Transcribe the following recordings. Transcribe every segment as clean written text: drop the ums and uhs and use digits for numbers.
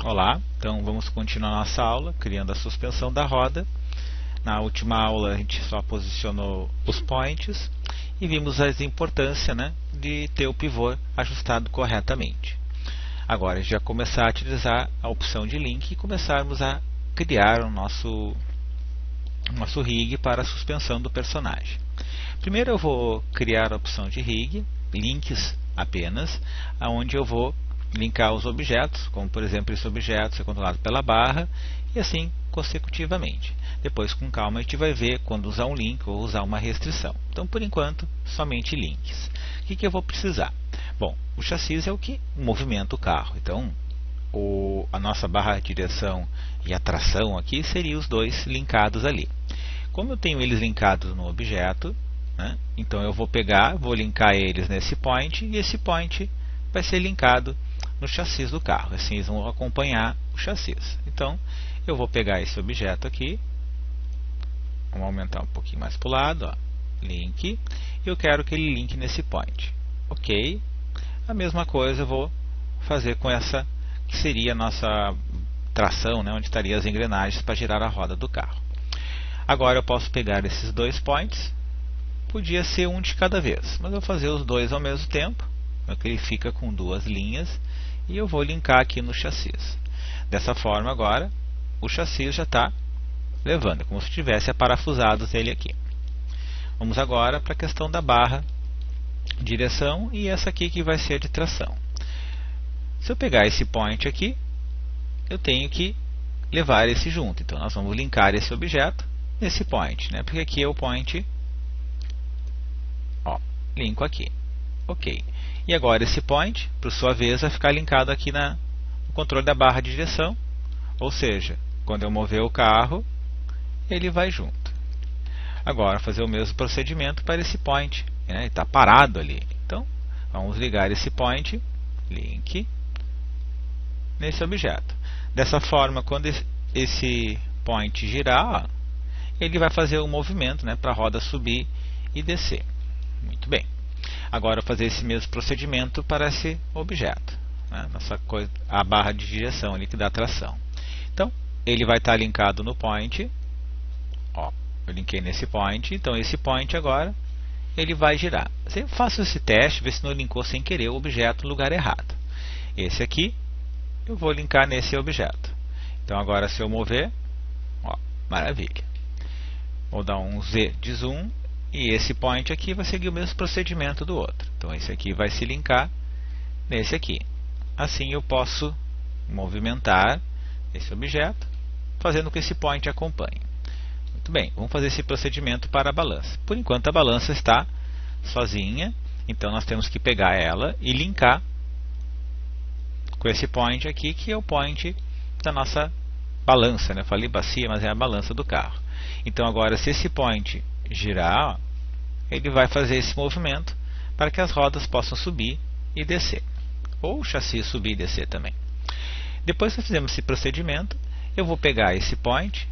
Olá, então vamos continuar nossa aula criando a suspensão da roda. Na última aula a gente só posicionou os points e vimos a importância, de ter o pivô ajustado corretamente. Agora a gente vai começar a utilizar a opção de link e começarmos a criar o nosso rig para a suspensão do personagem. Primeiro eu vou criar a opção de rig, links apenas, onde eu vou linkar os objetos, como por exemplo esse objeto ser controlado pela barra, e assim consecutivamente. Depois, com calma, a gente vai ver quando usar um link ou usar uma restrição. Então, por enquanto, somente links. O que eu vou precisar? Bom, o chassi é o que movimenta o carro. Então, a nossa barra de direção e a tração aqui seriam os dois linkados ali. Como eu tenho eles linkados no objeto, então eu vou linkar eles nesse point, e esse point vai ser linkado no chassi do carro. Assim eles vão acompanhar o chassi. Então eu vou pegar esse objeto aqui, vamos aumentar um pouquinho mais para o lado, link, e eu quero que ele linke nesse point. Ok. A mesma coisa eu vou fazer com essa que seria a nossa tração, onde estariam as engrenagens para girar a roda do carro. Agora eu posso pegar esses dois points, podia ser um de cada vez, mas eu vou fazer os dois ao mesmo tempo, que ele fica com duas linhas, e eu vou linkar aqui no chassi. Dessa forma agora o chassi já está levando, como se tivesse aparafusados ele aqui. Vamos agora para a questão da barra direção e essa aqui que vai ser de tração. Se eu pegar esse point aqui, eu tenho que levar esse junto. Então nós vamos linkar esse objeto nesse point, porque aqui é o point, linko aqui. Ok. E agora esse point, por sua vez, vai ficar linkado aqui no controle da barra de direção, ou seja, quando eu mover o carro, ele vai junto. Agora fazer o mesmo procedimento para esse point, ele está parado ali. Então vamos ligar esse point, link, nesse objeto. Dessa forma, quando esse point girar, ele vai fazer o movimento para a roda subir e descer. Muito bem. Agora fazer esse mesmo procedimento para esse objeto, a barra de direção ali que dá tração. Então ele vai estar linkado no point, eu linkei nesse point, então esse point agora ele vai girar. Eu faço esse teste, ver se não linkou sem querer o objeto no lugar errado. Esse aqui eu vou linkar nesse objeto. Então agora se eu mover, maravilha. Vou dar um Z de zoom. E esse point aqui vai seguir o mesmo procedimento do outro. Então esse aqui vai se linkar nesse aqui. Assim eu posso movimentar esse objeto, fazendo com que esse point acompanhe. Muito bem, vamos fazer esse procedimento para a balança. Por enquanto a balança está sozinha, então nós temos que pegar ela e linkar com esse point aqui, que é o point da nossa balança. Eu falei bacia, mas é a balança do carro. Então agora, se esse point girar, ele vai fazer esse movimento para que as rodas possam subir e descer, ou o chassi subir e descer também. Depois que fizemos esse procedimento, eu vou pegar esse point,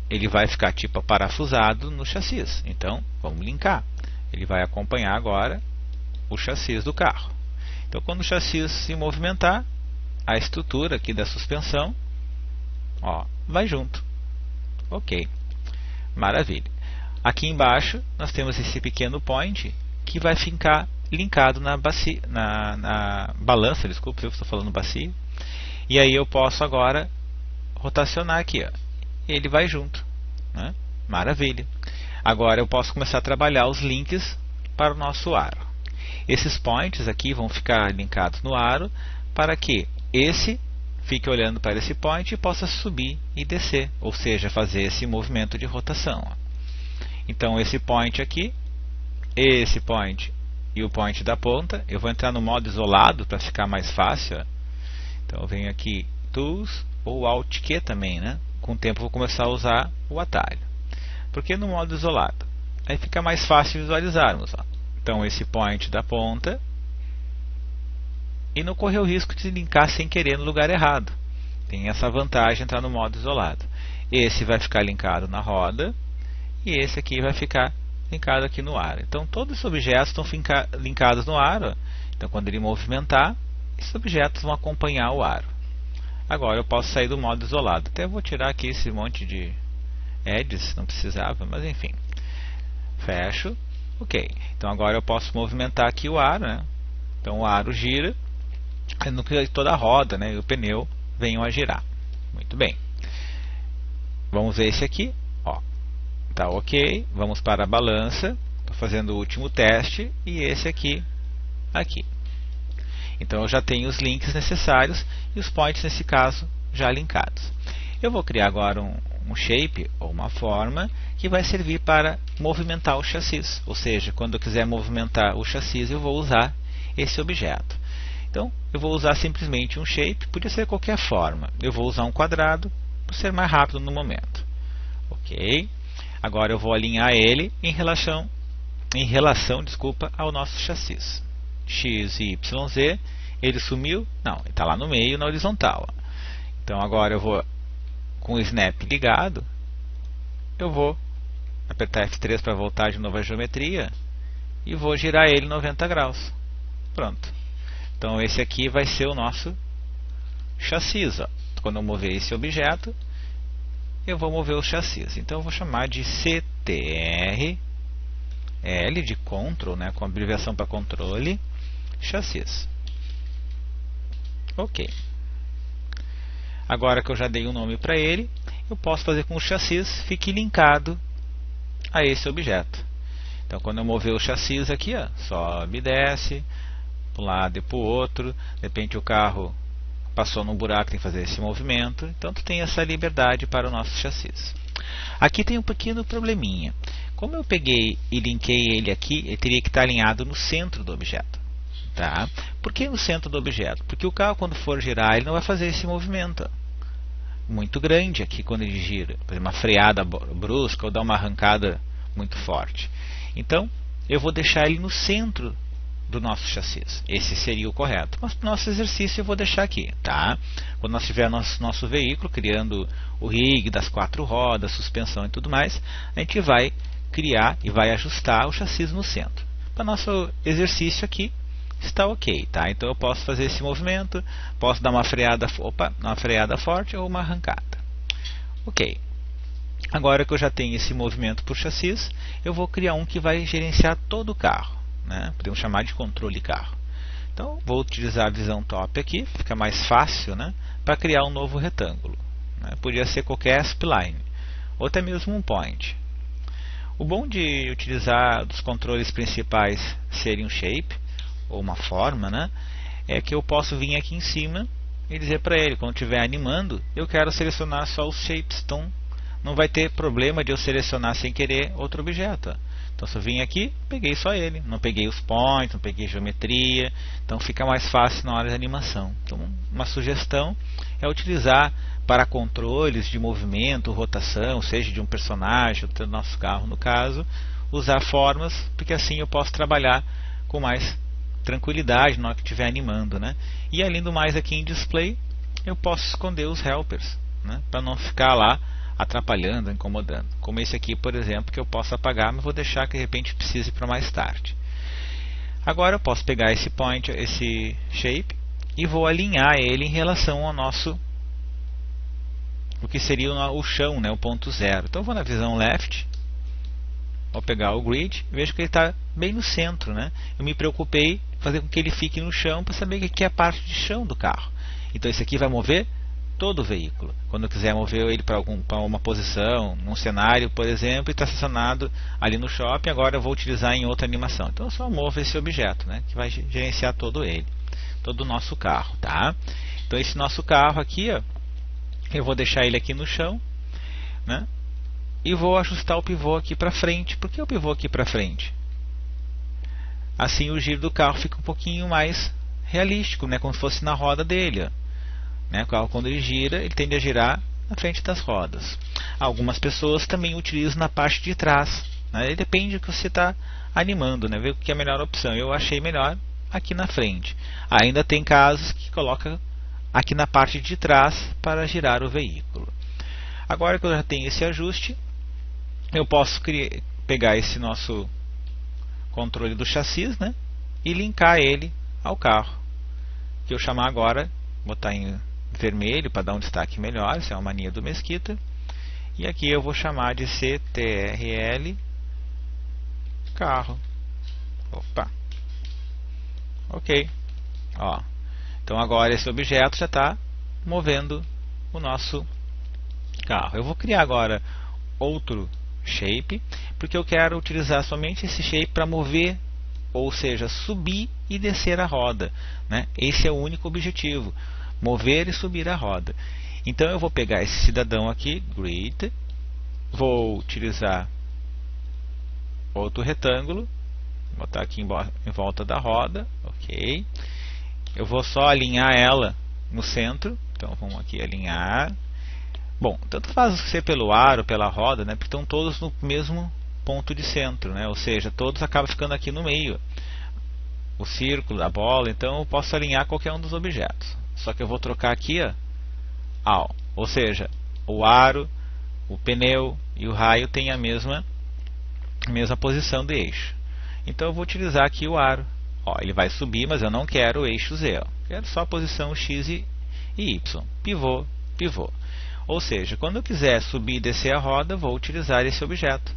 ele vai ficar tipo parafusado no chassi. Então vamos linkar, ele vai acompanhar agora o chassi do carro. Então quando o chassi se movimentar, a estrutura aqui da suspensão vai junto. Ok, maravilha. Aqui embaixo nós temos esse pequeno point que vai ficar linkado na balança, desculpa, eu estou falando bacia. E aí eu posso agora rotacionar aqui, ele vai junto, maravilha. Agora eu posso começar a trabalhar os links para o nosso aro. Esses points aqui vão ficar linkados no aro para que esse fique olhando para esse point e possa subir e descer, ou seja, fazer esse movimento de rotação. Então esse point aqui, esse point e o point da ponta, eu vou entrar no modo isolado para ficar mais fácil. Então eu venho aqui Tools ou Alt Q também, Com o tempo eu vou começar a usar o atalho. Porque no modo isolado, aí fica mais fácil visualizarmos. Então esse point da ponta, e não correr o risco de linkar sem querer no lugar errado. Tem essa vantagem entrar no modo isolado. Esse vai ficar linkado na roda, e esse aqui vai ficar linkado aqui no aro. Então todos os objetos estão linkados no aro. Então quando ele movimentar, esses objetos vão acompanhar o aro. Agora eu posso sair do modo isolado. Até vou tirar aqui esse monte de edges, não precisava, mas enfim. Fecho. Ok. Então agora eu posso movimentar aqui o aro, né? Então o aro gira, no que toda a roda, né, e o pneu venham a girar. Muito bem. Vamos ver esse aqui. Ó, tá ok. Vamos para a balança. Estou fazendo o último teste. E esse aqui. Então eu já tenho os links necessários e os points, nesse caso, já linkados. Eu vou criar agora um shape ou uma forma que vai servir para movimentar o chassi. Ou seja, quando eu quiser movimentar o chassi, eu vou usar esse objeto. Então, eu vou usar simplesmente um shape, podia ser qualquer forma. Eu vou usar um quadrado, para ser mais rápido no momento. Ok? Agora eu vou alinhar ele em relação ao nosso chassi. X, Y, Z, ele sumiu? Não, ele está lá no meio, na horizontal. Então agora eu vou, com o snap ligado, eu vou apertar F3 para voltar de novo à geometria e vou girar ele 90 graus. Pronto. Então esse aqui vai ser o nosso chassi. Ó. Quando eu mover esse objeto, eu vou mover o chassi. Então eu vou chamar de CTR, L de control, né, com abreviação para controle, chassi. Ok. Agora que eu já dei um nome para ele, eu posso fazer com que o chassi fique linkado a esse objeto. Então quando eu mover o chassi aqui, ó, sobe e desce, para um lado e para o outro, de repente o carro passou num buraco, tem que fazer esse movimento. Então tu tem essa liberdade para o nosso chassi. Aqui tem um pequeno probleminha. Como eu peguei e linkei ele aqui, ele teria que estar alinhado no centro do objeto. Tá? Por que no centro do objeto? Porque o carro, quando for girar, ele não vai fazer esse movimento muito grande aqui quando ele gira. Por exemplo, uma freada brusca ou dar uma arrancada muito forte. Então, eu vou deixar ele no centro do nosso chassi. Esse seria o correto. Mas para o nosso exercício eu vou deixar aqui. Tá? Quando nós tivermos nosso veículo, criando o rig das 4 rodas, suspensão e tudo mais, a gente vai criar e vai ajustar o chassi no centro. Para o nosso exercício aqui, está ok. Tá? Então eu posso fazer esse movimento, posso dar uma freada forte ou uma arrancada. Ok. Agora que eu já tenho esse movimento por chassi, eu vou criar um que vai gerenciar todo o carro. Né? Podemos chamar de controle carro. Então vou utilizar a visão top aqui, fica mais fácil, né? Para criar um novo retângulo. Né? Podia ser qualquer spline, ou até mesmo um point. O bom de utilizar os controles principais serem um shape, ou uma forma, né? É que eu posso vir aqui em cima e dizer para ele, quando estiver animando, eu quero selecionar só os shapes. Então não vai ter problema de eu selecionar sem querer outro objeto. Então se eu vim aqui, peguei só ele, não peguei os points, não peguei geometria, então fica mais fácil na hora da animação. Então uma sugestão é utilizar para controles de movimento, rotação, seja de um personagem ou do nosso carro no caso, usar formas, porque assim eu posso trabalhar com mais tranquilidade na hora que estiver animando. Né? E além do mais aqui em display, eu posso esconder os helpers, né? Para não ficar lá atrapalhando, incomodando. Como esse aqui, por exemplo, que eu posso apagar, mas vou deixar que de repente precise para mais tarde. Agora eu posso pegar esse point, esse shape, e vou alinhar ele em relação ao nosso, o que seria o chão, né, o ponto zero. Então eu vou na visão left, vou pegar o grid, vejo que ele está bem no centro. Né? Eu me preocupei em fazer com que ele fique no chão para saber que aqui é a parte de chão do carro. Então esse aqui vai mover todo o veículo. Quando eu quiser mover ele para uma posição, num cenário, por exemplo, e está estacionado ali no shopping, agora eu vou utilizar em outra animação. Então eu só movo esse objeto, né, que vai gerenciar todo ele, todo o nosso carro. Tá? Então esse nosso carro aqui, ó, eu vou deixar ele aqui no chão, né, e vou ajustar o pivô aqui para frente. Por que o pivô aqui para frente? Assim o giro do carro fica um pouquinho mais realístico, né, como se fosse na roda dele. Ó. Né? O carro, quando ele gira, ele tende a girar na frente das rodas. Algumas pessoas também utilizam na parte de trás. Né? Depende do que você está animando, né? Ver o que é a melhor opção. Eu achei melhor aqui na frente. Ainda tem casos que coloca aqui na parte de trás para girar o veículo. Agora que eu já tenho esse ajuste, eu posso pegar esse nosso controle do chassi, né? E linkar ele ao carro. Que eu chamar agora, botar em vermelho para dar um destaque melhor, isso é uma mania do Mesquita. E aqui eu vou chamar de CTRL carro. Opa. Ok. Ó. Então agora esse objeto já está movendo o nosso carro. Eu vou criar agora outro shape, porque eu quero utilizar somente esse shape para mover, ou seja, subir e descer a roda, né? Esse é o único objetivo, mover e subir a roda. Então eu vou pegar esse cidadão aqui, grid, vou utilizar outro retângulo, vou botar aqui em volta da roda, ok. Eu vou só alinhar ela no centro, então vamos aqui alinhar. Bom, tanto faz ser pelo ar ou pela roda, né, porque estão todos no mesmo ponto de centro, né, ou seja, todos acabam ficando aqui no meio. O círculo, a bola, então eu posso alinhar qualquer um dos objetos. Só que eu vou trocar aqui, ó, ou seja, o aro, o pneu e o raio têm a mesma posição de eixo. Então eu vou utilizar aqui o aro. Ó, ele vai subir, mas eu não quero o eixo Z. Ó. Quero só a posição X e Y. Pivô, pivô. Ou seja, quando eu quiser subir e descer a roda, vou utilizar esse objeto.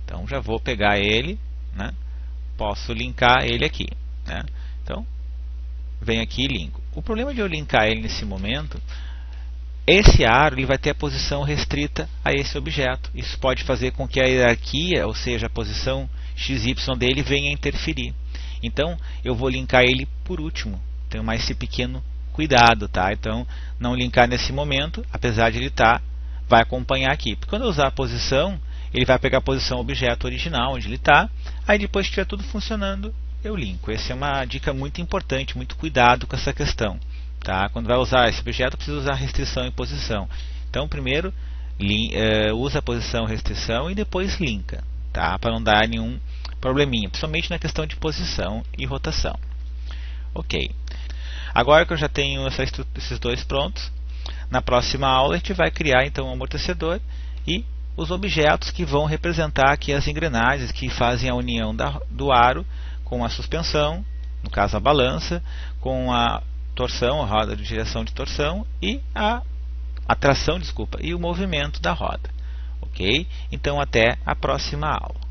Então já vou pegar ele, né? Posso linkar ele aqui, né? Então, venho aqui e linko. O problema de eu linkar ele nesse momento, esse aro ele vai ter a posição restrita a esse objeto. Isso pode fazer com que a hierarquia, ou seja, a posição XY dele, venha a interferir. Então, eu vou linkar ele por último. Tenho mais esse pequeno cuidado, tá? Então, não linkar nesse momento, apesar de ele estar, vai acompanhar aqui. Porque quando eu usar a posição, ele vai pegar a posição objeto original, onde ele está. Aí depois que estiver tudo funcionando, eu linko. Essa é uma dica muito importante, muito cuidado com essa questão. Tá? Quando vai usar esse objeto, precisa usar restrição e posição. Então, primeiro, usa a posição restrição e depois linka, tá? Para não dar nenhum probleminha, principalmente na questão de posição e rotação. Ok. Agora que eu já tenho esses dois prontos, na próxima aula a gente vai criar então um amortecedor e os objetos que vão representar aqui as engrenagens que fazem a união do aro com a suspensão, no caso a balança, com a torção, a roda de direção de torção e a tração, e o movimento da roda. Ok? Então até a próxima aula.